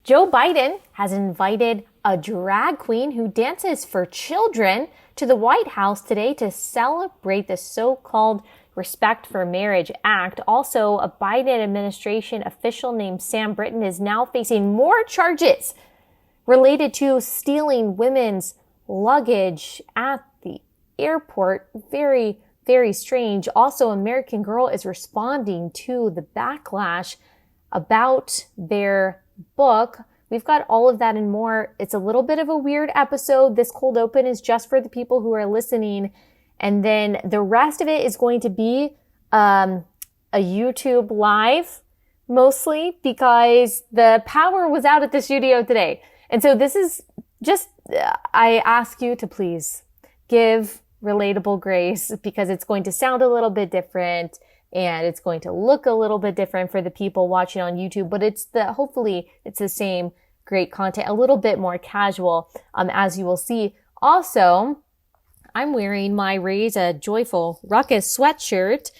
Joe Biden has invited a drag queen who dances for children to the White House today to celebrate the so-called Respect for Marriage Act. Also, a Biden administration official named Sam Brinton is now facing more charges related to stealing women's luggage at the airport. Very, very strange. Also, American Girl is responding to the backlash about their book. We've got all of that and more. It's a little bit of a weird episode. This cold open is just for the people who are listening. And then the rest of it is going to be a YouTube live, mostly because the power was out at the studio today. And so this is just, I ask you to please give relatable grace because it's going to sound a little bit different and it's going to look a little bit different for the people watching on YouTube, but hopefully it's the same great content, a little bit more casual, as you will see. Also, I'm wearing my Raise a Joyful Ruckus sweatshirt.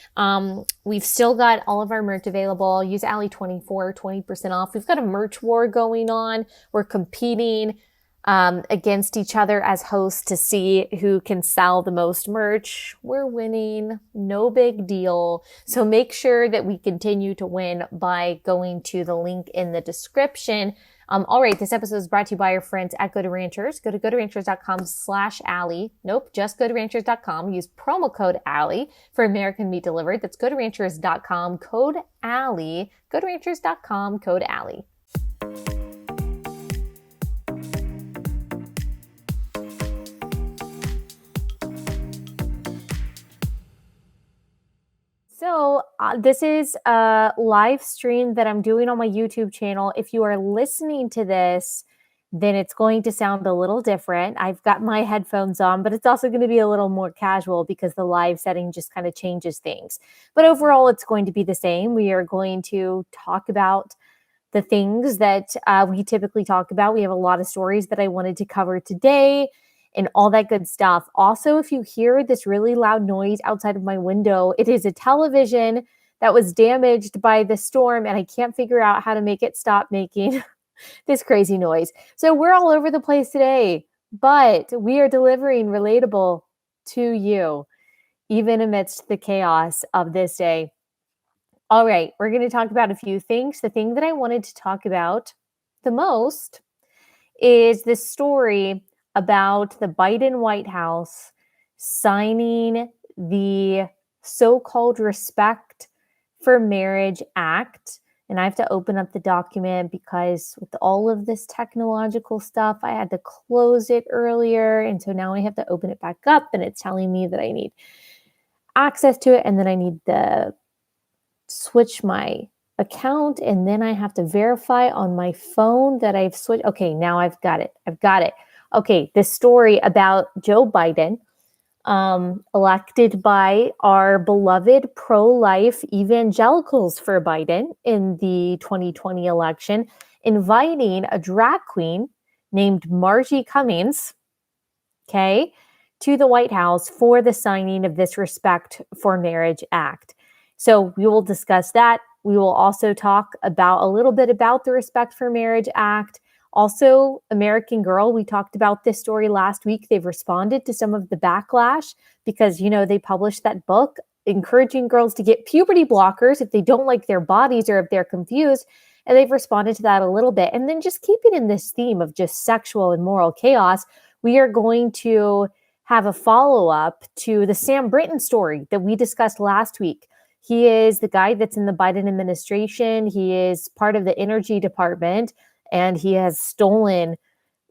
We've still got all of our merch available. Use Allie 24, 20% off. We've got a merch war going on. We're competing against each other as hosts to see who can sell the most merch. We're winning. No big deal. So make sure that we continue to win by going to the link in the description. All right. This episode is brought to you by our friends at Go to Ranchers. Go to gotoranchers.com/Allie. Nope. Just go to ranchers.com. Use promo code Allie for American Meat Delivered. That's go to ranchers.com, code Allie. Go to ranchers.com, code Allie. So this is a live stream that I'm doing on my YouTube channel. If you are listening to this, then it's going to sound a little different. I've got my headphones on, but it's also going to be a little more casual because the live setting just kind of changes things. But overall, it's going to be the same. We are going to talk about the things that we typically talk about. We have a lot of stories that I wanted to cover today and all that good stuff. Also, if you hear this really loud noise outside of my window, it is a television that was damaged by the storm, and I can't figure out how to make it stop making this crazy noise. So we're all over the place today, but we are delivering relatable to you, even amidst the chaos of this day. All right, we're going to talk about a few things. The thing that I wanted to talk about the most is this story about the Biden White House signing the so-called Respect for Marriage Act. And I have to open up the document because with all of this technological stuff, I had to close it earlier. And so now I have to open it back up and it's telling me that I need access to it. And then I need to switch my account. And then I have to verify on my phone that I've switched. Okay, now I've got it. Okay, this story about Joe Biden, elected by our beloved pro-life evangelicals for Biden in the 2020 election, inviting a drag queen named Margie Cummings, okay, to the White House for the signing of this Respect for Marriage Act. So we will discuss that. We will also talk about a little bit about the Respect for Marriage Act. Also, American Girl, we talked about this story last week. They've responded to some of the backlash because, they published that book encouraging girls to get puberty blockers if they don't like their bodies or if they're confused. And they've responded to that a little bit. And then just keeping in this theme of just sexual and moral chaos, we are going to have a follow-up to the Sam Brinton story that we discussed last week. He is the guy that's in the Biden administration. He is part of the energy department. And he has stolen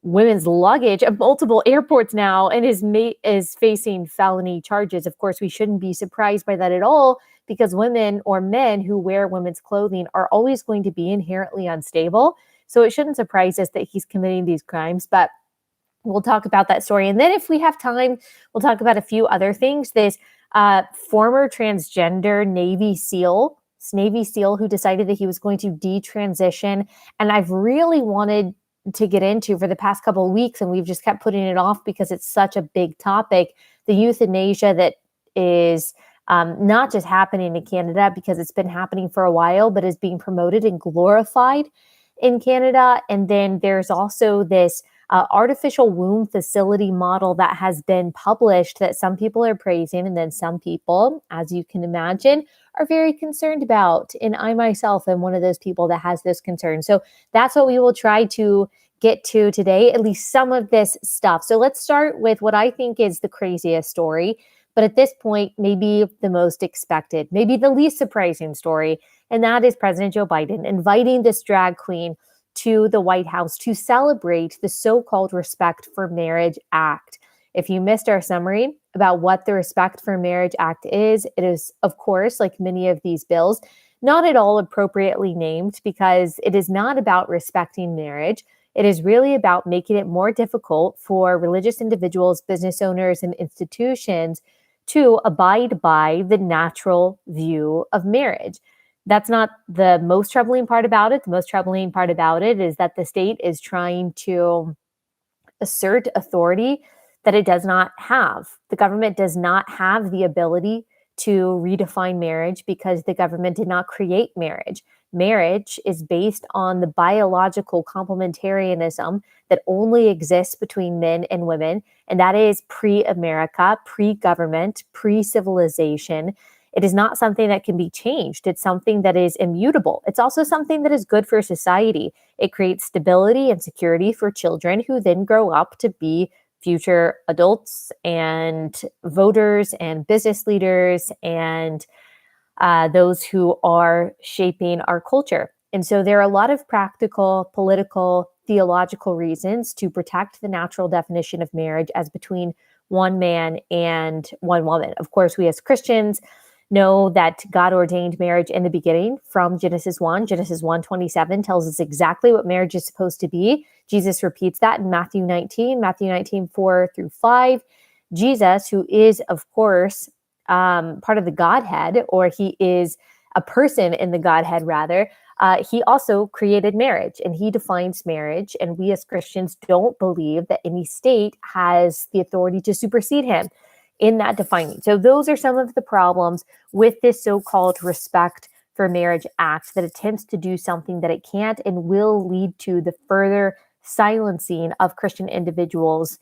women's luggage at multiple airports now and is facing felony charges. Of course, we shouldn't be surprised by that at all because women or men who wear women's clothing are always going to be inherently unstable. So it shouldn't surprise us that he's committing these crimes, but we'll talk about that story. And then if we have time, we'll talk about a few other things. This former transgender Navy SEAL who decided that he was going to detransition. And I've really wanted to get into for the past couple of weeks, and we've just kept putting it off because it's such a big topic, the euthanasia that is not just happening in Canada because it's been happening for a while, but is being promoted and glorified in Canada. And then there's also this artificial womb facility model that has been published that some people are praising, and then some people, as you can imagine, are very concerned about. And I myself am one of those people that has this concern. So that's what we will try to get to today, at least some of this stuff. So let's start with what I think is the craziest story, but at this point, maybe the most expected, maybe the least surprising story. And that is President Joe Biden inviting this drag queen to the White House to celebrate the so-called Respect for Marriage Act. If you missed our summary about what the Respect for Marriage Act is, it is, of course, like many of these bills, not at all appropriately named because it is not about respecting marriage. It is really about making it more difficult for religious individuals, business owners, and institutions to abide by the natural view of marriage. That's not the most troubling part about it. The most troubling part about it is that the state is trying to assert authority that it does not have. The government does not have the ability to redefine marriage because the government did not create marriage. Marriage is based on the biological complementarianism that only exists between men and women, and that is pre-America, pre-government, pre-civilization. It is not something that can be changed. It's something that is immutable. It's also something that is good for society. It creates stability and security for children who then grow up to be future adults and voters and business leaders and those who are shaping our culture. And so there are a lot of practical, political, theological reasons to protect the natural definition of marriage as between one man and one woman. Of course, we as Christians know that God ordained marriage in the beginning from Genesis 1. Genesis 1:27 tells us exactly what marriage is supposed to be. Jesus repeats that in Matthew 19, 4 through 5. Jesus, who is, of course, part of the Godhead, or he is a person in the Godhead, rather, he also created marriage and he defines marriage. And we as Christians don't believe that any state has the authority to supersede him in that defining. So those are some of the problems with this so-called Respect for Marriage Act that attempts to do something that it can't and will lead to the further silencing of Christian individuals,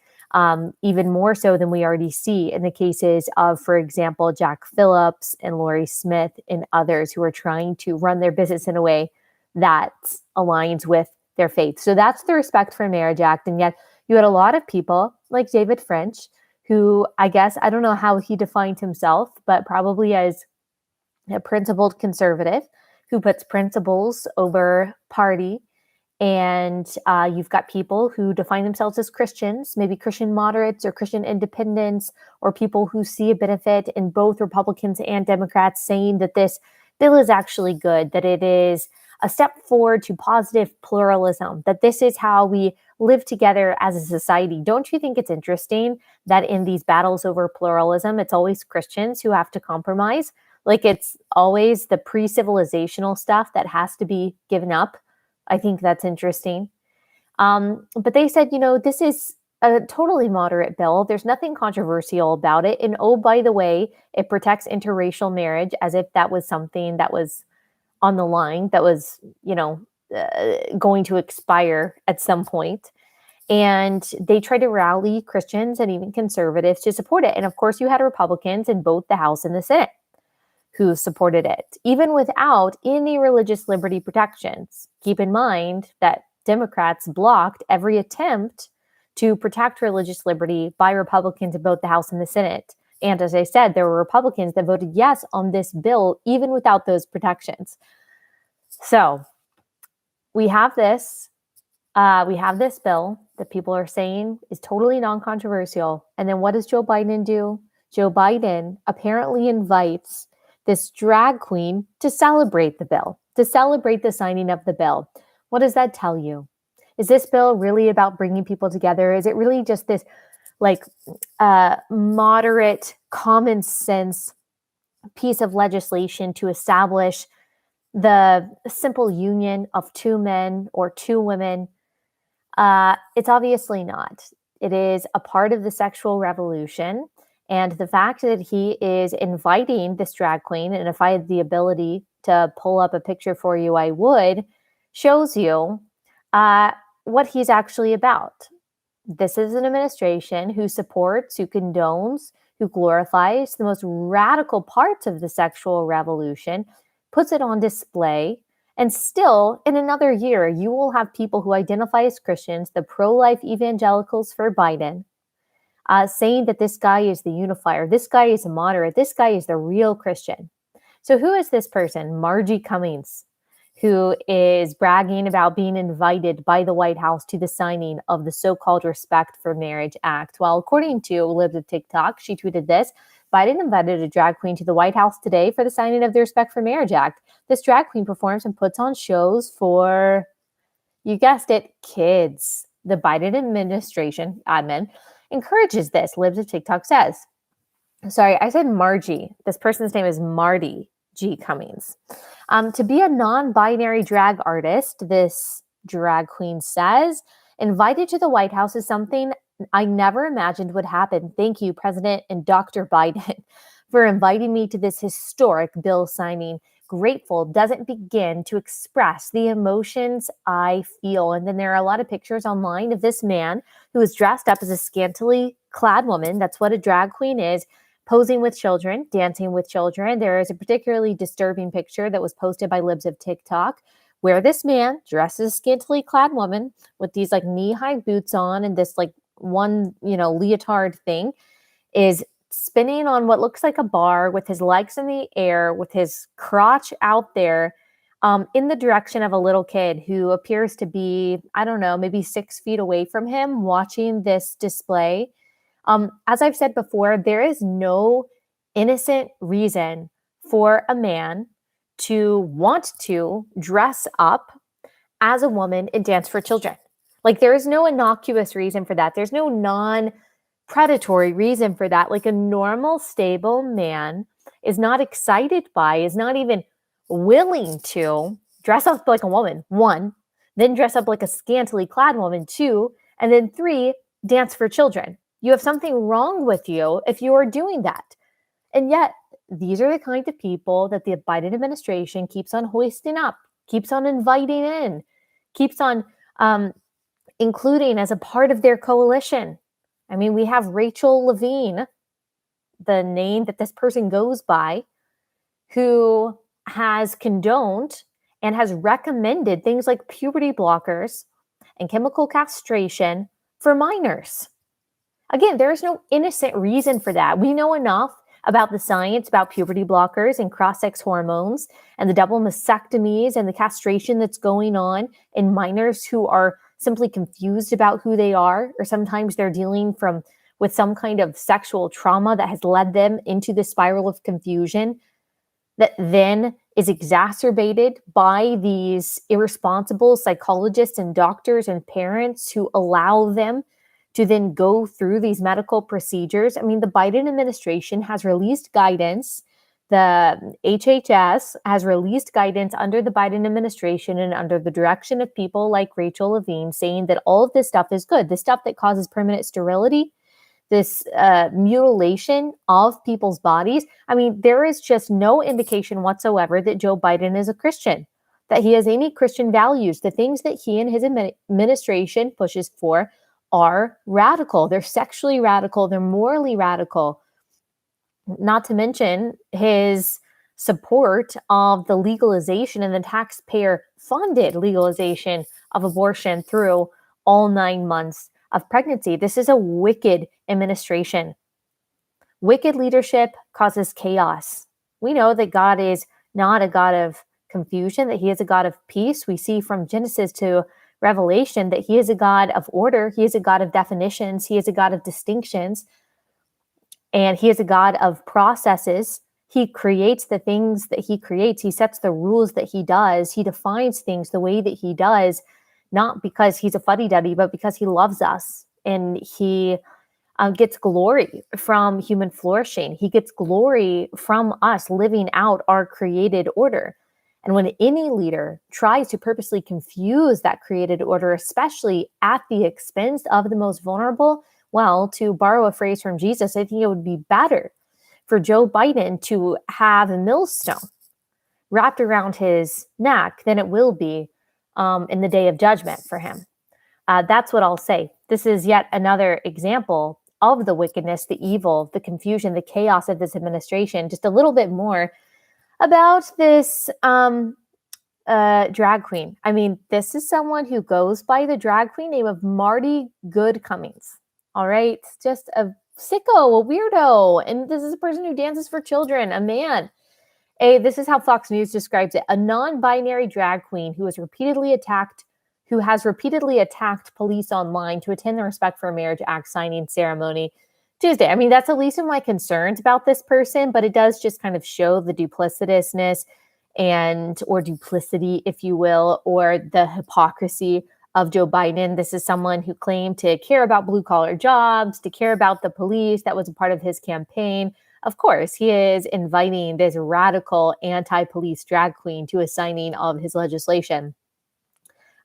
even more so than we already see in the cases of, for example, Jack Phillips and Lori Smith and others who are trying to run their business in a way that aligns with their faith. So that's the Respect for Marriage Act. And yet you had a lot of people like David French, who I guess, I don't know how he defined himself, but probably as a principled conservative who puts principles over party. And you've got people who define themselves as Christians, maybe Christian moderates or Christian independents, or people who see a benefit in both Republicans and Democrats saying that this bill is actually good, that it is a step forward to positive pluralism, that this is how we live together as a society. Don't you think it's interesting that in these battles over pluralism, it's always Christians who have to compromise? Like it's always the pre-civilizational stuff that has to be given up. I think that's interesting. But they said, this is a totally moderate bill. There's nothing controversial about it. And oh, by the way, it protects interracial marriage as if that was something that was on the line, that was, going to expire at some point. And they tried to rally Christians and even conservatives to support it. And of course, you had Republicans in both the House and the Senate who supported it, even without any religious liberty protections. Keep in mind that Democrats blocked every attempt to protect religious liberty by Republicans in both the House and the Senate. And as I said, there were Republicans that voted yes on this bill, even without those protections. So we have this bill that people are saying is totally non-controversial. And then what does Joe Biden do? Joe Biden apparently invites this drag queen to celebrate the bill, to celebrate the signing of the bill. What does that tell you? Is this bill really about bringing people together? Is it really just this moderate, common sense piece of legislation to establish the simple union of two men or two women? It's obviously not. It is a part of the sexual revolution. And the fact that he is inviting this drag queen, and if I had the ability to pull up a picture for you, I would, shows you what he's actually about. This is an administration who supports, who condones, who glorifies the most radical parts of the sexual revolution, puts it on display, and still, in another year, you will have people who identify as Christians, the pro-life evangelicals for Biden, saying that this guy is the unifier, this guy is a moderate, this guy is the real Christian. So who is this person? Margie Cummings, who is bragging about being invited by the White House to the signing of the so-called Respect for Marriage Act. Well, according to Libs of TikTok, she tweeted this: Biden invited a drag queen to the White House today for the signing of the Respect for Marriage Act. This drag queen performs and puts on shows for, you guessed it, kids. The Biden administration, admin, encourages this, Libs of TikTok says. Sorry, I said Margie. This person's name is Marty G. Cummings. To be a non-binary drag artist, this drag queen says, invited to the White House is something I never imagined would happen. Thank you, President and Dr. Biden, for inviting me to this historic bill signing. Grateful doesn't begin to express the emotions I feel. And then there are a lot of pictures online of this man who is dressed up as a scantily clad woman. That's what a drag queen is. Posing with children, dancing with children. There is a particularly disturbing picture that was posted by Libs of TikTok where this man, dressed as a scantily clad woman with these like knee-high boots on and this like one, leotard thing, is spinning on what looks like a bar with his legs in the air, with his crotch out there, in the direction of a little kid who appears to be, I don't know, maybe 6 feet away from him watching this display. As I've said before, there is no innocent reason for a man to want to dress up as a woman and dance for children. Like, there is no innocuous reason for that. There's no non-predatory reason for that. Like, a normal, stable man is not excited by, is not even willing to dress up like a woman, 1, then dress up like a scantily clad woman, 2, and then 3, dance for children. You have something wrong with you if you are doing that. And yet, these are the kind of people that the Biden administration keeps on hoisting up, keeps on inviting in, keeps on including as a part of their coalition. I mean, we have Rachel Levine, the name that this person goes by, who has condoned and has recommended things like puberty blockers and chemical castration for minors. Again, there is no innocent reason for that. We know enough about the science about puberty blockers and cross-sex hormones and the double mastectomies and the castration that's going on in minors who are simply confused about who they are, or sometimes they're dealing with some kind of sexual trauma that has led them into the spiral of confusion that then is exacerbated by these irresponsible psychologists and doctors and parents who allow them to then go through these medical procedures. I mean, the Biden administration has released guidance. The HHS has released guidance under the Biden administration and under the direction of people like Rachel Levine, saying that all of this stuff is good. The stuff that causes permanent sterility, this mutilation of people's bodies. I mean, there is just no indication whatsoever that Joe Biden is a Christian, that he has any Christian values. The things that he and his administration pushes for are radical. They're sexually radical. They're morally radical. Not to mention his support of the legalization and the taxpayer-funded legalization of abortion through all 9 months of pregnancy. This is a wicked administration. Wicked leadership causes chaos. We know that God is not a God of confusion, that he is a God of peace. We see from Genesis to Revelation that he is a God of order. He is a God of definitions. He is a God of distinctions. And he is a God of processes. He creates the things that he creates. He sets the rules that he does. He defines things the way that he does, not because he's a fuddy-duddy, but because he loves us. And he gets glory from human flourishing. He gets glory from us living out our created order. And when any leader tries to purposely confuse that created order, especially at the expense of the most vulnerable, well, to borrow a phrase from Jesus, I think it would be better for Joe Biden to have a millstone wrapped around his neck than it will be in the day of judgment for him. That's what I'll say. This is yet another example of the wickedness, the evil, the confusion, the chaos of this administration. Just a little bit more about this drag queen. I mean, this is someone who goes by the drag queen name of Marty Good Cummings. All right. Just a sicko, a weirdo. And this is a person who dances for children, a man. This is how Fox News describes it. A non-binary drag queen who has repeatedly attacked police online to attend the Respect for Marriage Act signing ceremony Tuesday. I mean, that's the least of my concerns about this person, but it does just kind of show the duplicitousness or duplicity, if you will, or the hypocrisy of Joe Biden. This is someone who claimed to care about blue-collar jobs, to care about the police. That was a part of his campaign. Of course, he is inviting this radical anti-police drag queen to a signing of his legislation.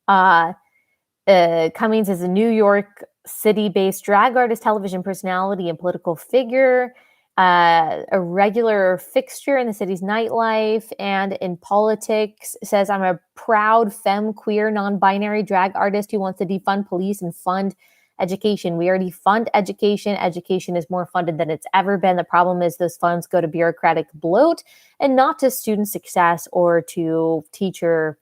Cummings is a New York City-based drag artist, television personality, and political figure, a regular fixture in the city's nightlife and in politics. Says, I'm a proud femme, queer, non-binary drag artist who wants to defund police and fund education. We already fund education. Education is more funded than it's ever been. The problem is those funds go to bureaucratic bloat and not to student success or to teacher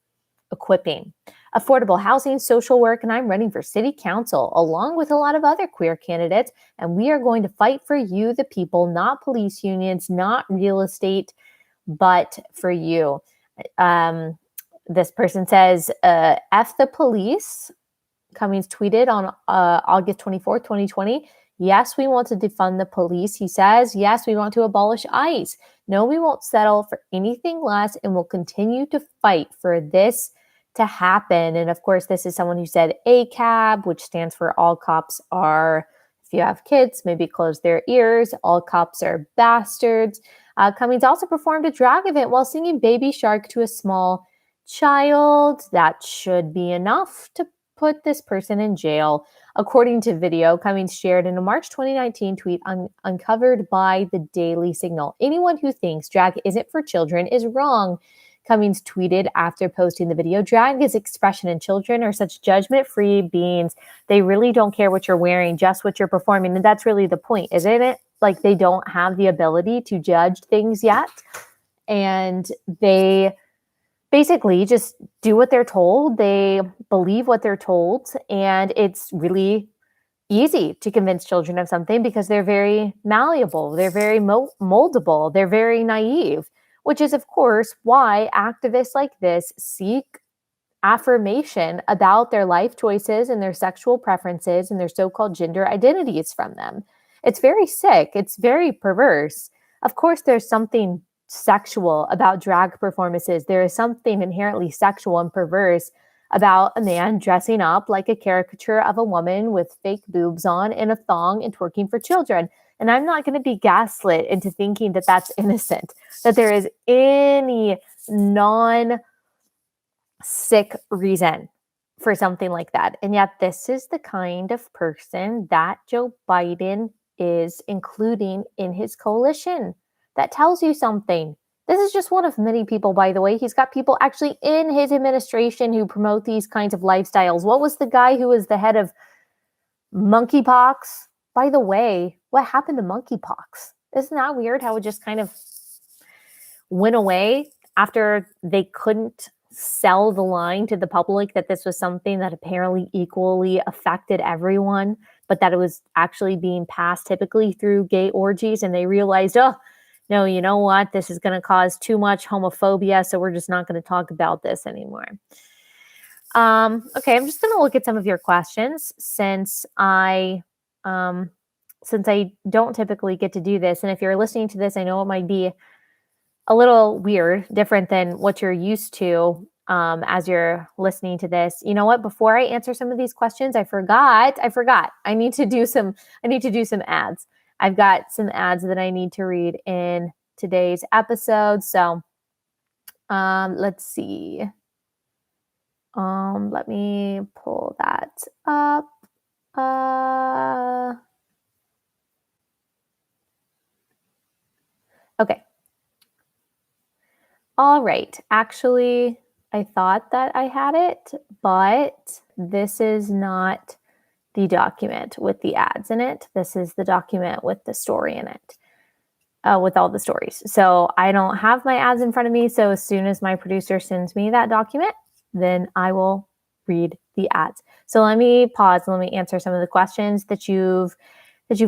equipping. Affordable housing, social work, and I'm running for city council along with a lot of other queer candidates. And we are going to fight for you, the people, not police unions, not real estate, but for you. This person says, F the police. Cummings tweeted on August 24th, 2020. Yes, we want to defund the police. He says, yes, we want to abolish ICE. No, we won't settle for anything less and will continue to fight for this to happen. And of course, this is someone who said ACAB, which stands for all cops are, if you have kids, maybe close their ears. All cops are bastards. Cummings also performed a drag event while singing Baby Shark to a small child. That should be enough to put this person in jail. According to video, Cummings shared in a March 2019 tweet uncovered by the Daily Signal. Anyone who thinks drag isn't for children is wrong. Cummings tweeted after posting the video, drag is expression and children are such judgment-free beings. They really don't care what you're wearing, just what you're performing. And that's really the point, isn't it? Like they don't have the ability to judge things yet. And they basically just do what they're told. They believe what they're told. And it's really easy to convince children of something because they're very malleable. They're very moldable. They're very naive, which is, of course, why activists like this seek affirmation about their life choices and their sexual preferences and their so-called gender identities from them. It's very sick. It's very perverse. Of course, there's something sexual about drag performances. There is something inherently sexual and perverse about a man dressing up like a caricature of a woman with fake boobs on and a thong and twerking for children. And I'm not going to be gaslit into thinking that that's innocent, that there is any non-sick reason for something like that. And yet this is the kind of person that Joe Biden is including in his coalition. That tells you something. This is just one of many people, by the way. He's got people actually in his administration who promote these kinds of lifestyles. What was the guy who was the head of monkeypox? By the way, what happened to monkeypox? Isn't that weird how it just kind of went away after they couldn't sell the line to the public that this was something that apparently equally affected everyone, but that it was actually being passed typically through gay orgies, and they realized, oh, no, you know what? This is going to cause too much homophobia, so we're just not going to talk about this anymore. Okay, I'm just going to look at some of your questions since I don't typically get to do this. And if you're listening to this, I know it might be a little weird, different than what you're used to as you're listening to this. You know what? Before I answer some of these questions, I forgot. I need to do some ads. I've got some ads that I need to read in today's episode. So let's see. Let me pull that up. Okay. All right. Actually, I thought that I had it, but this is not the document with the ads in it. This is the document with the story in it, with all the stories. So I don't have my ads in front of me. So as soon as my producer sends me that document, then I will read the ads. So let me pause and let me answer some of the questions that you've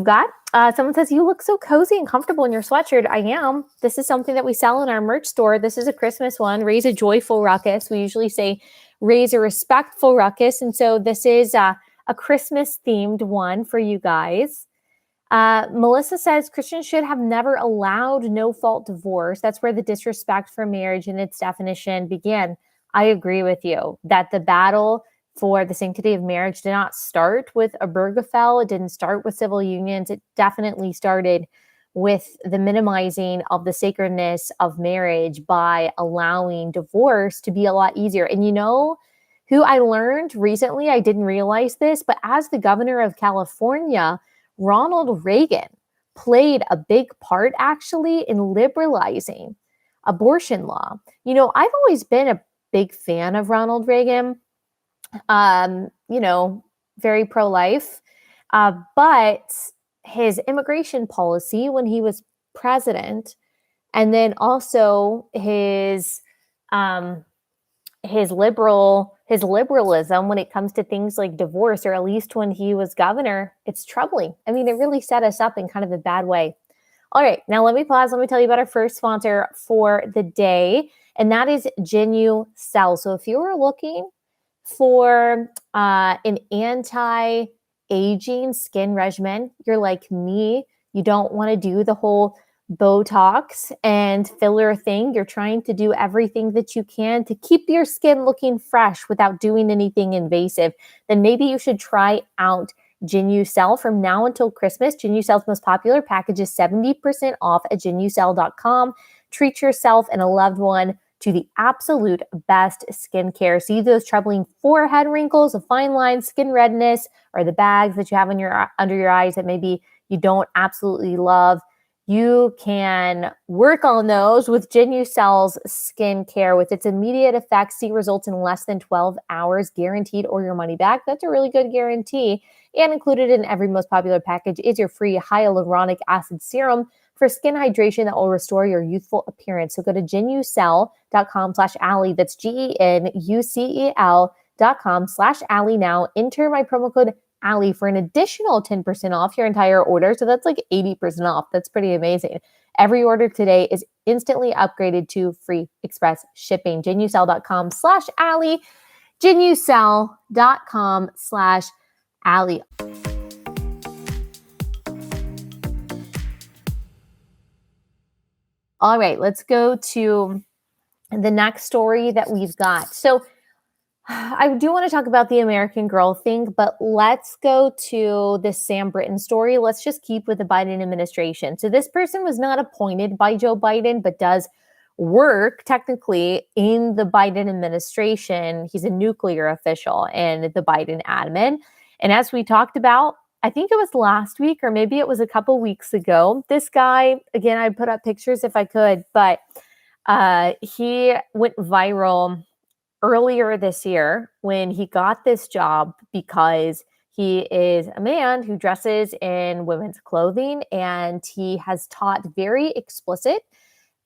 got. Someone says, you look so cozy and comfortable in your sweatshirt. I am. This is something that we sell in our merch store. This is a Christmas one. Raise a joyful ruckus. We usually say raise a respectful ruckus. And so this is a Christmas themed one for you guys. Melissa says Christians should have never allowed no-fault divorce. That's where the disrespect for marriage and its definition began. I agree with you that the battle for the sanctity of marriage did not start with Obergefell. It didn't start with civil unions. It definitely started with the minimizing of the sacredness of marriage by allowing divorce to be a lot easier. And you know who I learned recently, I didn't realize this, but as the governor of California, Ronald Reagan played a big part actually in liberalizing abortion law. You know, I've always been a big fan of Ronald Reagan, very pro-life, but his immigration policy when he was president, and then also his liberalism when it comes to things like divorce, or at least when he was governor, it's troubling. I mean, it really set us up in kind of a bad way. All right, now let me pause. Let me tell you about our first sponsor for the day, and that is GenuCell. So if you are looking for an anti-aging skin regimen, you're like me, you don't want to do the whole Botox and filler thing. You're trying to do everything that you can to keep your skin looking fresh without doing anything invasive, then maybe you should try out GenuCell. From now until Christmas, GenuCell's most popular package is 70% off at genucell.com. Treat yourself and a loved one to the absolute best skincare. See those troubling forehead wrinkles, the fine lines, skin redness, or the bags that you have under your eyes that maybe you don't absolutely love. You can work on those with GenuCell's skincare. With its immediate effects, see results in less than 12 hours, guaranteed, or your money back. That's a really good guarantee. And included in every most popular package is your free hyaluronic acid serum for skin hydration that will restore your youthful appearance. So go to genucell.com/Allie. That's GENUCEL.com/Allie now. Enter my promo code Allie for an additional 10% off your entire order. So that's like 80% off. That's pretty amazing. Every order today is instantly upgraded to free express shipping. genucell.com/Allie. genucell.com/Allie. All right, let's go to the next story that we've got. So I do want to talk about the American Girl thing, but let's go to this Sam Brinton story. Let's just keep with the Biden administration. So this person was not appointed by Joe Biden, but does work technically in the Biden administration. He's a nuclear official in the Biden admin. And as we talked about, I think it was last week or maybe it was a couple weeks ago, this guy, again, I'd put up pictures if I could, but he went viral earlier this year when he got this job because he is a man who dresses in women's clothing, and he has taught very explicit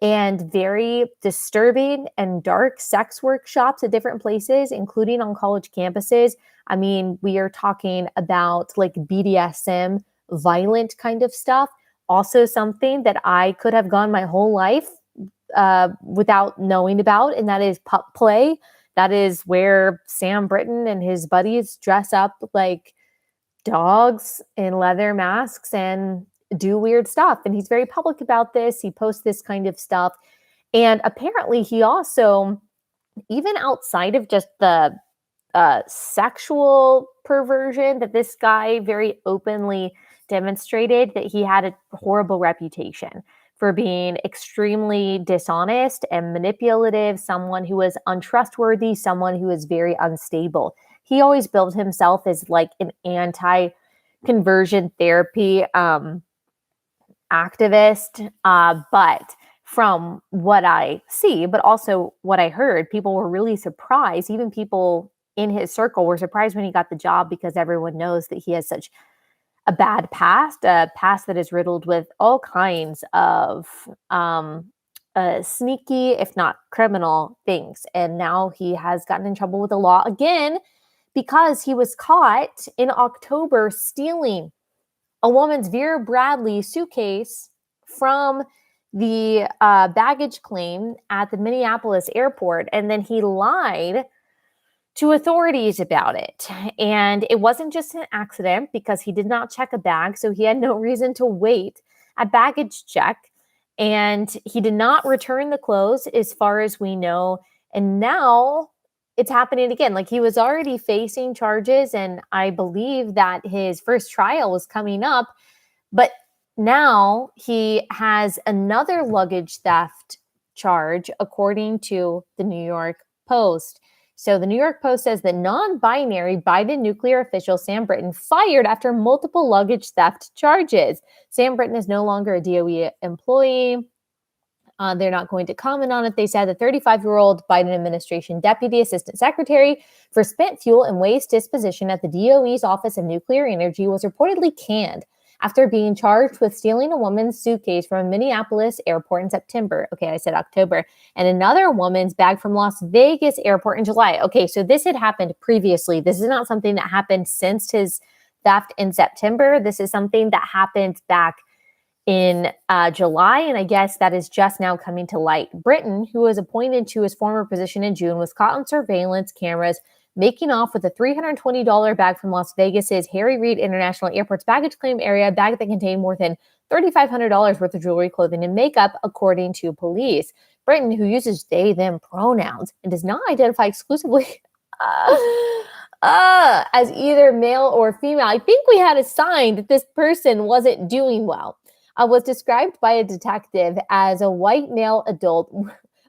and very disturbing and dark sex workshops at different places, including on college campuses. I mean, we are talking about like BDSM, violent kind of stuff. Also something that I could have gone my whole life without knowing about, and that is pup play. That is where Sam Brinton and his buddies dress up like dogs in leather masks and do weird stuff. And he's very public about this. He posts this kind of stuff. And apparently he also, even outside of just the sexual perversion that this guy very openly demonstrated, that he had a horrible reputation for being extremely dishonest and manipulative, someone who was untrustworthy, someone who was very unstable. He always built himself as like an anti-conversion therapy activist, but from what I see, but also what I heard. People were really surprised. Even people in his circle were surprised when he got the job because everyone knows that he has such a bad past, a past that is riddled with all kinds of sneaky, if not criminal things. And now he has gotten in trouble with the law again because he was caught in October stealing a woman's Vera Bradley suitcase from the baggage claim at the Minneapolis airport. And then he lied to authorities about it. And it wasn't just an accident because he did not check a bag. So he had no reason to wait at baggage check. And he did not return the clothes as far as we know. And now it's happening again. Like, he was already facing charges, and I believe that his first trial was coming up, but now he has another luggage theft charge, according to the New York Post. So the New York Post says that non-binary Biden nuclear official Sam Brinton fired after multiple luggage theft charges. Sam Brinton is no longer a DOE employee. They're not going to comment on it. They said the 35-year-old Biden administration deputy assistant secretary for spent fuel and waste disposition at the DOE's Office of Nuclear Energy was reportedly canned after being charged with stealing a woman's suitcase from a Minneapolis airport in September. Okay, I said October. And another woman's bag from Las Vegas airport in July. Okay, so this had happened previously. This is not something that happened since his theft in September. This is something that happened back in July, and I guess that is just now coming to light. Brinton, who was appointed to his former position in June, was caught on surveillance cameras making off with a $320 bag from Las Vegas's Harry Reid International Airport's baggage claim area, a bag that contained more than $3,500 worth of jewelry, clothing, and makeup, according to police. Brinton, who uses they, them pronouns and does not identify exclusively as either male or female. I think we had a sign that this person wasn't doing well. Was described by a detective as a white male adult.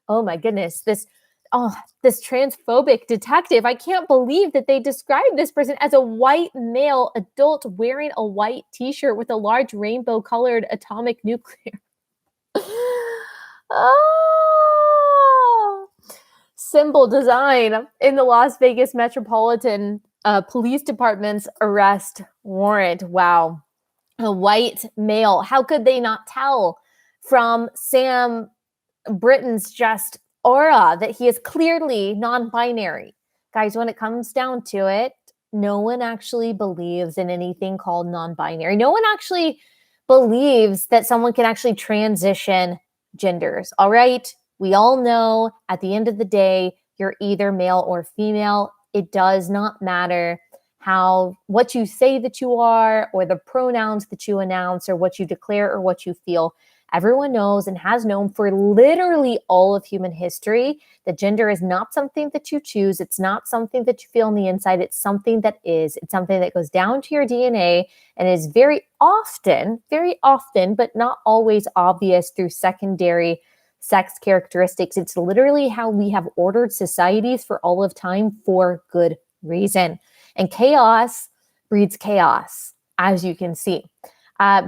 Oh my goodness, this transphobic detective. I can't believe that they described this person as a white male adult wearing a white t-shirt with a large rainbow colored atomic nuclear. Symbol design in the Las Vegas Metropolitan Police Department's arrest warrant. Wow. A white male. How could they not tell from Sam Brinton's just aura that he is clearly non-binary? Guys, when it comes down to it, no one actually believes in anything called non-binary. No one actually believes that someone can actually transition genders. All right? We all know at the end of the day, you're either male or female. It does not matter what you say that you are, or the pronouns that you announce, or what you declare, or what you feel. Everyone knows and has known for literally all of human history that gender is not something that you choose. It's not something that you feel on the inside. It's something that is. It's something that goes down to your DNA and is very often, but not always obvious through secondary sex characteristics. It's literally how we have ordered societies for all of time for good reason. And chaos breeds chaos, as you can see.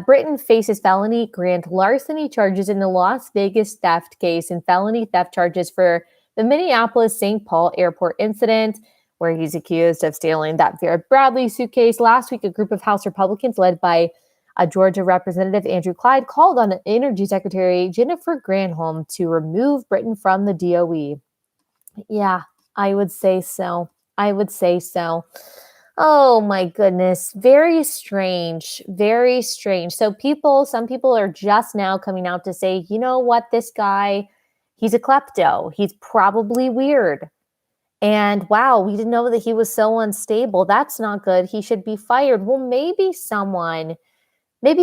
Brinton faces felony grand larceny charges in the Las Vegas theft case and felony theft charges for the Minneapolis-St. Paul airport incident, where he's accused of stealing that Vera Bradley suitcase. Last week, a group of House Republicans led by Georgia Representative Andrew Clyde called on Energy Secretary Jennifer Granholm to remove Brinton from the DOE. Yeah, I would say so. Oh my goodness. Very strange. Very strange. So some people are just now coming out to say, you know what, this guy, he's a klepto. He's probably weird. And wow, we didn't know that he was so unstable. That's not good. He should be fired. Well, maybe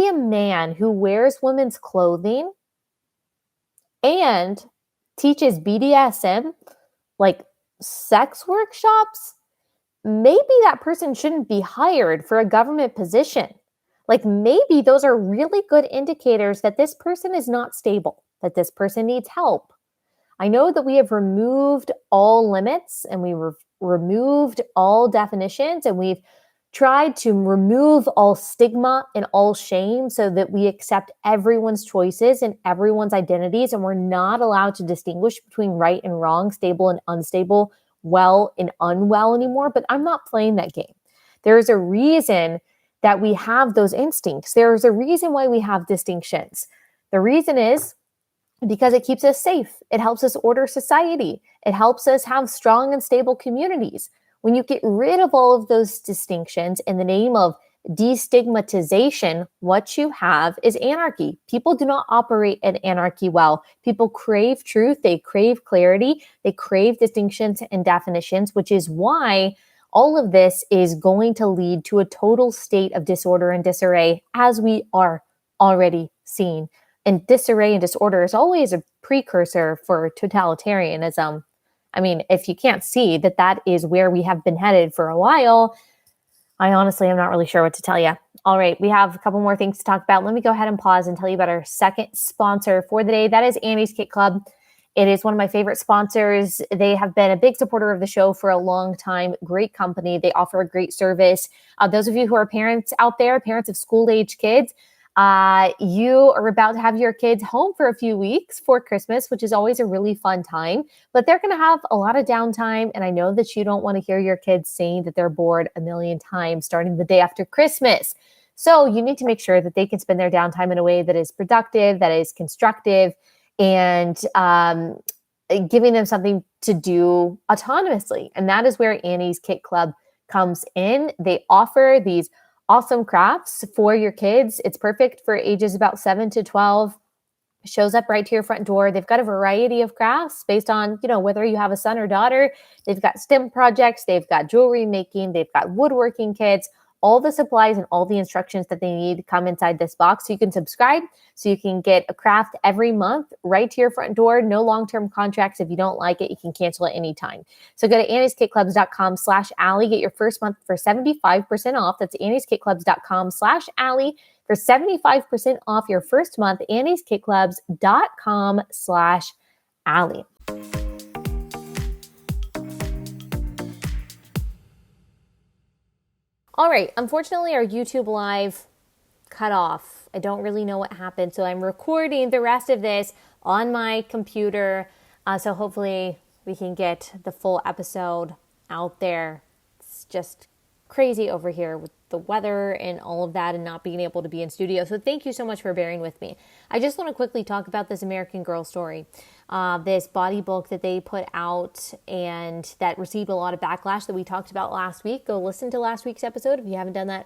a man who wears women's clothing and teaches BDSM, like sex workshops, maybe that person shouldn't be hired for a government position. Like, maybe those are really good indicators that this person is not stable, that this person needs help. I know that we have removed all limits and we removed all definitions, and we've tried to remove all stigma and all shame so that we accept everyone's choices and everyone's identities, and we're not allowed to distinguish between right and wrong, stable and unstable, well and unwell anymore. But I'm not playing that game. There's a reason that we have those instincts. There's a reason why we have distinctions. The reason is because it keeps us safe. It helps us order society. It helps us have strong and stable communities. When you get rid of all of those distinctions in the name of destigmatization, what you have is anarchy. People do not operate in anarchy well. People crave truth. They crave clarity. They crave distinctions and definitions, which is why all of this is going to lead to a total state of disorder and disarray, as we are already seeing. And disarray and disorder is always a precursor for totalitarianism. I mean, if you can't see that that is where we have been headed for a while, I honestly am not really sure what to tell you. All right, we have a couple more things to talk about. Let me go ahead and pause and tell you about our second sponsor for the day. That is Annie's Kit Club. It is one of my favorite sponsors. They have been a big supporter of the show for a long time. Great company. They offer a great service. Those of you who are parents out there, parents of school-age kids, you are about to have your kids home for a few weeks for Christmas, which is always a really fun time, but they're going to have a lot of downtime. And I know that you don't want to hear your kids saying that they're bored a million times starting the day after Christmas. So you need to make sure that they can spend their downtime in a way that is productive, that is constructive, and giving them something to do autonomously. And that is where Annie's Kit Club comes in. They offer these awesome crafts for your kids. It's perfect for ages about 7 to 12. It shows up right to your front door. They've got a variety of crafts based on, whether you have a son or daughter. They've got STEM projects. They've got jewelry making. They've got woodworking kits. All the supplies and all the instructions that they need come inside this box. So you can subscribe, so you can get a craft every month right to your front door. No long-term contracts. If you don't like it, you can cancel at any time. So go to annieskitclubs.com/Allie. Get your first month for 75% off. That's annieskitclubs.com/Allie for 75% off your first month. annieskitclubs.com/Allie. All right, unfortunately, our YouTube Live cut off. I don't really know what happened, so I'm recording the rest of this on my computer, so hopefully we can get the full episode out there. It's just crazy over here with the weather and all of that and not being able to be in studio, so thank you so much for bearing with me. I just want to quickly talk about this American Girl story. This body book that they put out and that received a lot of backlash that we talked about last week. Go listen to last week's episode if you haven't done that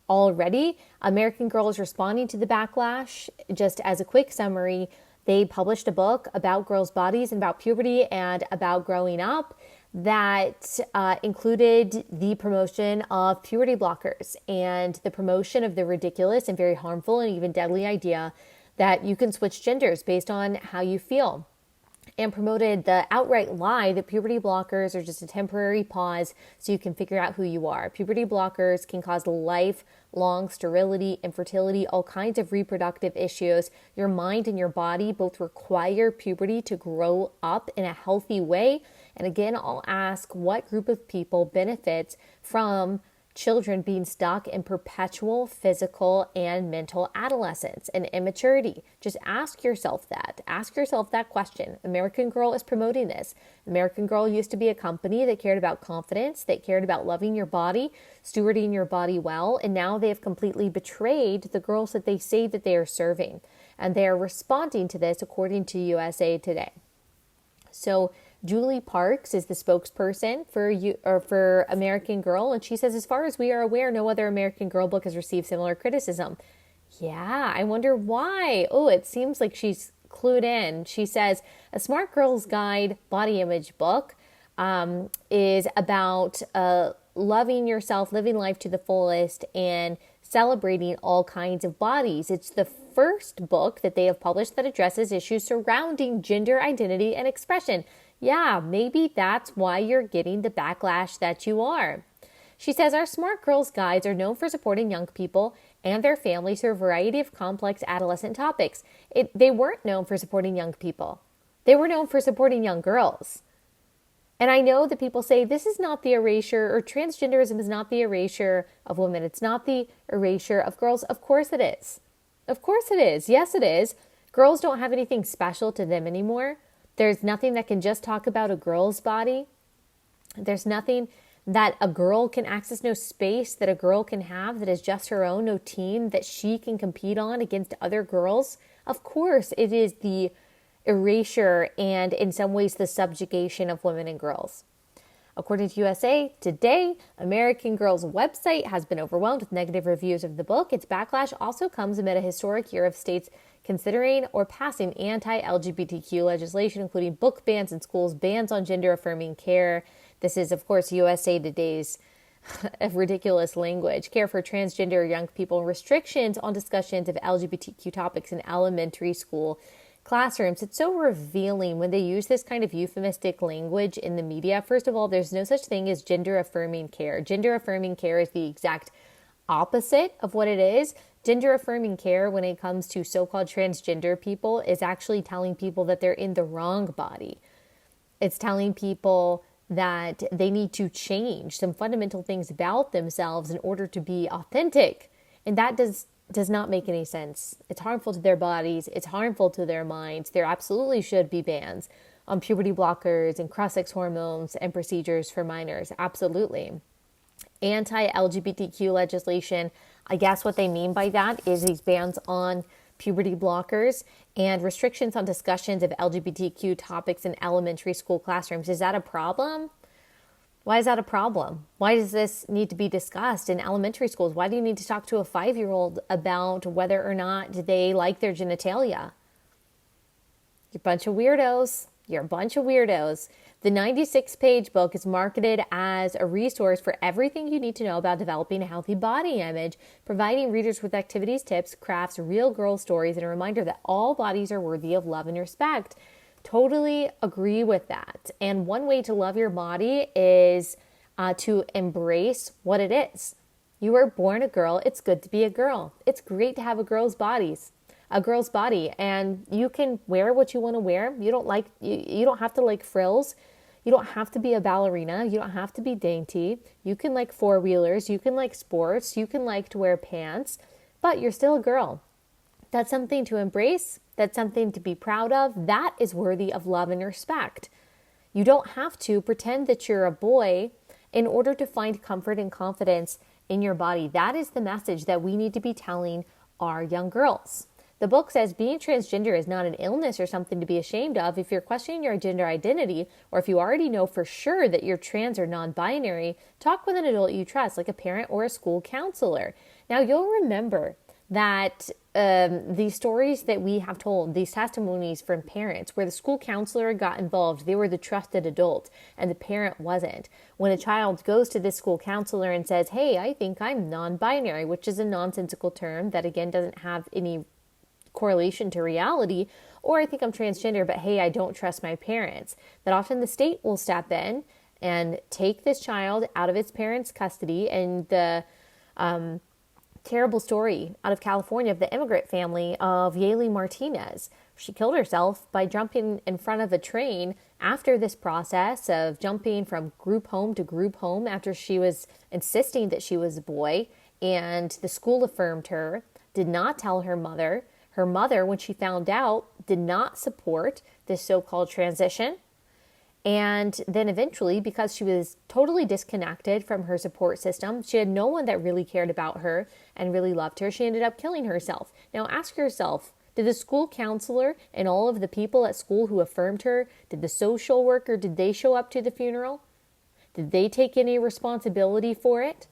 already. American Girl is responding to the backlash. Just as a quick summary, they published a book about girls' bodies and about puberty and about growing up that included the promotion of puberty blockers and the promotion of the ridiculous and very harmful and even deadly idea that you can switch genders based on how you feel, and promoted the outright lie that puberty blockers are just a temporary pause so you can figure out who you are. Puberty blockers can cause lifelong sterility, infertility, all kinds of reproductive issues. Your mind and your body both require puberty to grow up in a healthy way. And again, I'll ask, what group of people benefits from children being stuck in perpetual physical and mental adolescence and immaturity? Just ask yourself that. Ask yourself that question. American Girl is promoting this. American Girl used to be a company that cared about confidence, that cared about loving your body, stewarding your body well, and now they have completely betrayed the girls that they say that they are serving. And they are responding to this according to USA Today. So Julie Parks is the spokesperson for American Girl, and she says, as far as we are aware, no other American Girl book has received similar criticism. Yeah, I wonder why. Oh, it seems like she's clued in. She says, a Smart Girl's Guide body image book is about loving yourself, living life to the fullest, and celebrating all kinds of bodies. It's the first book that they have published that addresses issues surrounding gender identity and expression. Yeah, maybe that's why you're getting the backlash that you are. She says, our Smart Girls Guides are known for supporting young people and their families through a variety of complex adolescent topics. They weren't known for supporting young people. They were known for supporting young girls. And I know that people say this is not the erasure, or transgenderism is not the erasure of women. It's not the erasure of girls. Of course it is. Of course it is. Yes, it is. Girls don't have anything special to them anymore. There's nothing that can just talk about a girl's body. There's nothing that a girl can access, no space that a girl can have that is just her own, no team that she can compete on against other girls. Of course, it is the erasure and in some ways the subjugation of women and girls. According to USA Today, American Girl's website has been overwhelmed with negative reviews of the book. Its backlash also comes amid a historic year of states considering or passing anti-LGBTQ legislation, including book bans in schools, bans on gender-affirming care. This is, of course, USA Today's ridiculous language. Care for transgender young people, restrictions on discussions of LGBTQ topics in elementary school classrooms. It's so revealing when they use this kind of euphemistic language in the media. First of all, there's no such thing as gender-affirming care. Gender-affirming care is the exact opposite of what it is. Gender-affirming care, when it comes to so-called transgender people, is actually telling people that they're in the wrong body. It's telling people that they need to change some fundamental things about themselves in order to be authentic. And that does not make any sense. It's harmful to their bodies. It's harmful to their minds. There absolutely should be bans on puberty blockers and cross-sex hormones and procedures for minors. Absolutely. Anti-LGBTQ legislation, I guess what they mean by that is these bans on puberty blockers and restrictions on discussions of LGBTQ topics in elementary school classrooms. Is that a problem? Why is that a problem? Why does this need to be discussed in elementary schools? Why do you need to talk to a 5-year-old about whether or not they like their genitalia? You're a bunch of weirdos. You're a bunch of weirdos. The 96-page book is marketed as a resource for everything you need to know about developing a healthy body image, providing readers with activities, tips, crafts, real girl stories, and a reminder that all bodies are worthy of love and respect. Totally agree with that. And one way to love your body is to embrace what it is. You were born a girl. It's good to be a girl. It's great to have a girl's body, and you can wear what you want to wear. You don't have to like frills. You don't have to be a ballerina. You don't have to be dainty. You can like four-wheelers. You can like sports. You can like to wear pants, but you're still a girl. That's something to embrace. That's something to be proud of. That is worthy of love and respect. You don't have to pretend that you're a boy in order to find comfort and confidence in your body. That is the message that we need to be telling our young girls. The book says being transgender is not an illness or something to be ashamed of. If you're questioning your gender identity, or if you already know for sure that you're trans or non-binary, talk with an adult you trust, like a parent or a school counselor. Now, you'll remember that these stories that we have told, these testimonies from parents where the school counselor got involved, they were the trusted adult and the parent wasn't. When a child goes to this school counselor and says, hey, I think I'm non-binary, which is a nonsensical term that again doesn't have any correlation to reality, or I think I'm transgender, but hey, I don't trust my parents, that often the state will step in and take this child out of its parents' custody. And the terrible story out of California of the immigrant family of Yaley Martinez. She killed herself by jumping in front of a train after this process of jumping from group home to group home after she was insisting that she was a boy, and the school affirmed her, did not tell her mother. Her mother, when she found out, did not support this so-called transition. And then eventually, because she was totally disconnected from her support system, she had no one that really cared about her and really loved her, she ended up killing herself. Now ask yourself, did the school counselor and all of the people at school who affirmed her, did the social worker, did they show up to the funeral? Did they take any responsibility for it?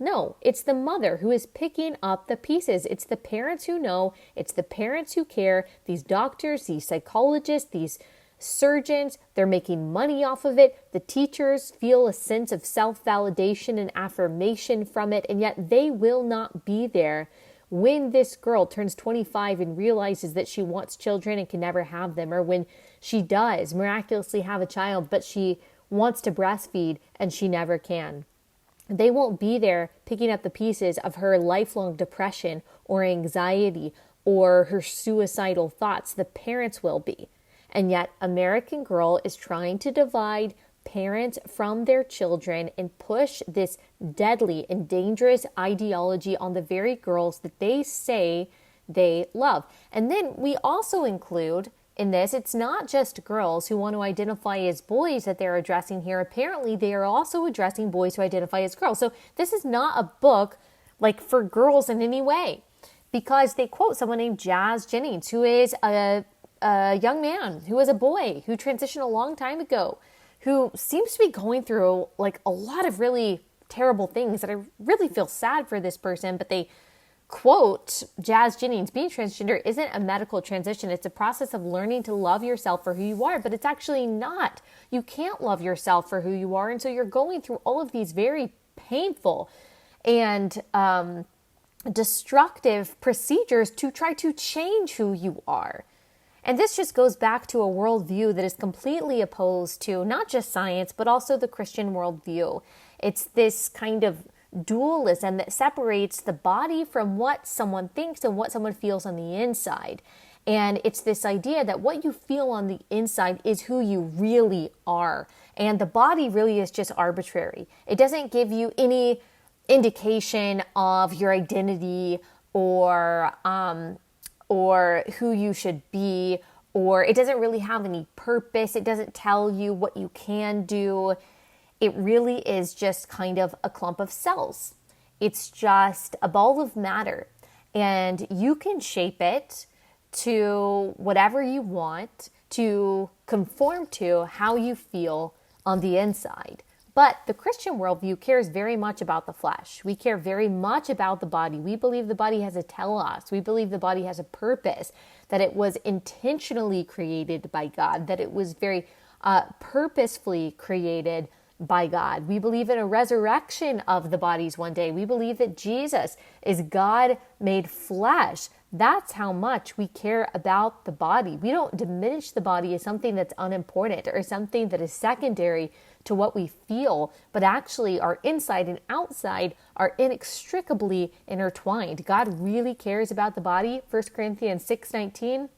No, it's the mother who is picking up the pieces. It's the parents who know. It's the parents who care. These doctors, these psychologists, these surgeons, they're making money off of it. The teachers feel a sense of self-validation and affirmation from it, and yet they will not be there when this girl turns 25 and realizes that she wants children and can never have them, or when she does miraculously have a child, but she wants to breastfeed and she never can. They won't be there picking up the pieces of her lifelong depression or anxiety or her suicidal thoughts. The parents will be. And yet American Girl is trying to divide parents from their children and push this deadly and dangerous ideology on the very girls that they say they love. And then we also include in this, it's not just girls who want to identify as boys that they're addressing here. Apparently, they are also addressing boys who identify as girls. So this is not a book like for girls in any way, because they quote someone named Jazz Jennings, who is a young man, who is a boy, who transitioned a long time ago, who seems to be going through like a lot of really terrible things that I really feel sad for this person. But they quote Jazz Jennings, being transgender isn't a medical transition. It's a process of learning to love yourself for who you are, but it's actually not. You can't love yourself for who you are. And so you're going through all of these very painful and destructive procedures to try to change who you are. And this just goes back to a worldview that is completely opposed to not just science, but also the Christian worldview. It's this kind of dualism that separates the body from what someone thinks and what someone feels on the inside. And it's this idea that what you feel on the inside is who you really are. And the body really is just arbitrary. It doesn't give you any indication of your identity or who you should be, or it doesn't really have any purpose. It doesn't tell you what you can do. It really is just kind of a clump of cells. It's just a ball of matter, and you can shape it to whatever you want to conform to how you feel on the inside. But the Christian worldview cares very much about the flesh. We care very much about the body. We believe the body has a telos. We believe the body has a purpose, that it was intentionally created by God, that it was very purposefully created by God. We believe in a resurrection of the bodies one day. We believe that Jesus is God made flesh. That's how much we care about the body. We don't diminish the body as something that's unimportant or something that is secondary to what we feel, but actually our inside and outside are inextricably intertwined. God really cares about the body. 1 Corinthians 6:19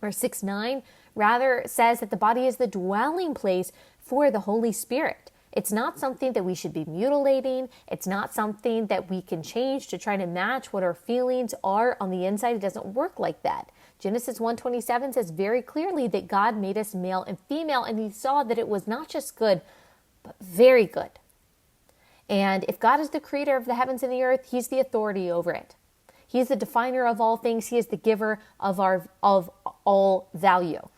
or 6:9 rather says that the body is the dwelling place for the Holy Spirit. It's not something that we should be mutilating. It's not something that we can change to try to match what our feelings are on the inside. It doesn't work like that. Genesis 1:27 says very clearly that God made us male and female, and he saw that it was not just good, but very good. And if God is the creator of the heavens and the earth, he's the authority over it. He is the definer of all things. He is the giver of all value.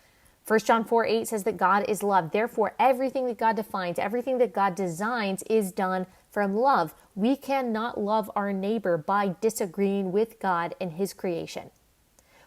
1 John 4:8 says that God is love. Therefore, everything that God defines, everything that God designs is done from love. We cannot love our neighbor by disagreeing with God and his creation.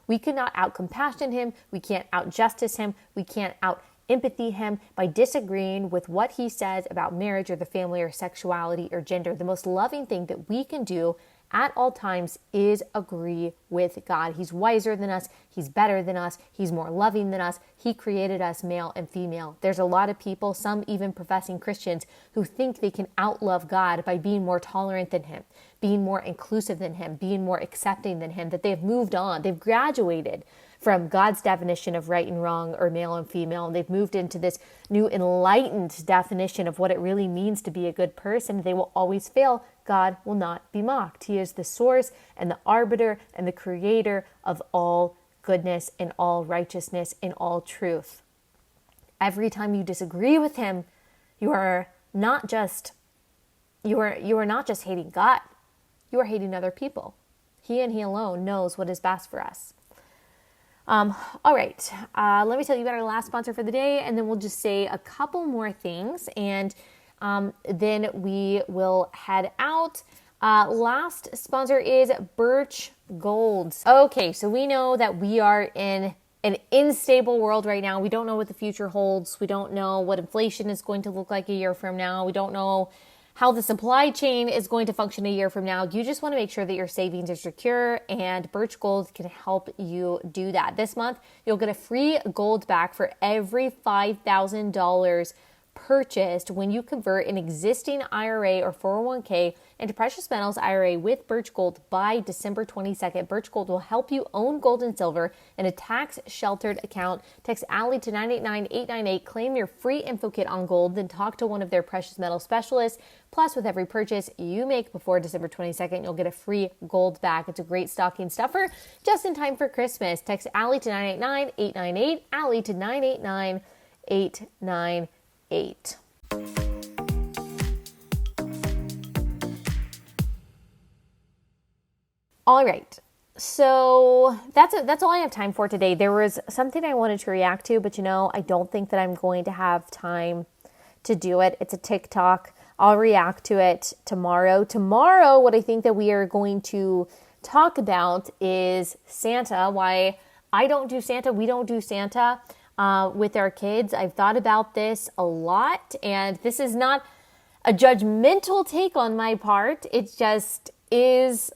We cannot out-compassion him. We can't out-justice him. We can't out-empathy him by disagreeing with what he says about marriage or the family or sexuality or gender. The most loving thing that we can do at all times is agree with God. He's wiser than us. He's better than us. He's more loving than us. He created us male and female. There's a lot of people, some even professing Christians, who think they can outlove God by being more tolerant than him, being more inclusive than him, being more accepting than him, that they've moved on. They've graduated from God's definition of right and wrong or male and female, and they've moved into this new enlightened definition of what it really means to be a good person. They will always fail. God will not be mocked. He is the source and the arbiter and the creator of all goodness and all righteousness and all truth. Every time you disagree with him, you are not just hating God. You are hating other people. He and he alone knows what is best for us. All right, let me tell you about our last sponsor for the day, and then we'll just say a couple more things, and then we will head out. Last sponsor is Birch Golds. Okay, so we know that we are in an unstable world right now. We don't know what the future holds. We don't know what inflation is going to look like a year from now. We don't know how the supply chain is going to function a year from now. You just want to make sure that your savings are secure, and Birch Gold can help you do that. This month, you'll get a free gold back for every $5,000 purchased when you convert an existing IRA or 401k into precious metals IRA with Birch Gold by December 22nd. Birch Gold will help you own gold and silver in a tax-sheltered account. Text Allie to 989-898. Claim your free info kit on gold, then talk to one of their precious metal specialists. Plus, with every purchase you make before December 22nd, you'll get a free gold bag. It's a great stocking stuffer just in time for Christmas. Text Allie to 989-898. Allie to 989-898. All right. So that's all I have time for today. There was something I wanted to react to, but I don't think that I'm going to have time to do it. It's a TikTok. I'll react to it tomorrow. Tomorrow, what I think that we are going to talk about is Santa, why I don't do Santa, we don't do Santa with our kids. I've thought about this a lot, and this is not a judgmental take on my part. It just is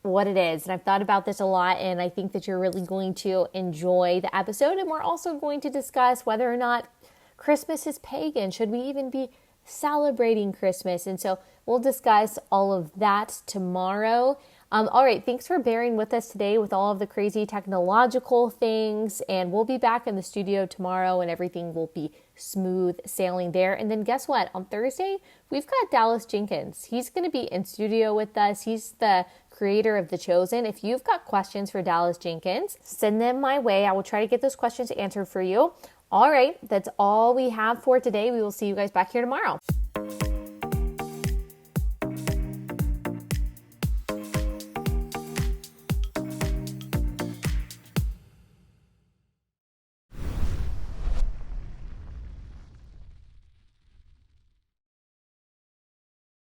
what it is. And I've thought about this a lot, and I think that you're really going to enjoy the episode. And we're also going to discuss whether or not Christmas is pagan. Should we even be celebrating Christmas? And so we'll discuss all of that tomorrow. All right, thanks for bearing with us today with all of the crazy technological things, and we'll be back in the studio tomorrow and everything will be smooth sailing there. And then guess what? On Thursday, we've got Dallas Jenkins. He's going to be in studio with us. He's the creator of The Chosen. If you've got questions for Dallas Jenkins, send them my way. I will try to get those questions answered for you. All right, that's all we have for today. We will see you guys back here tomorrow.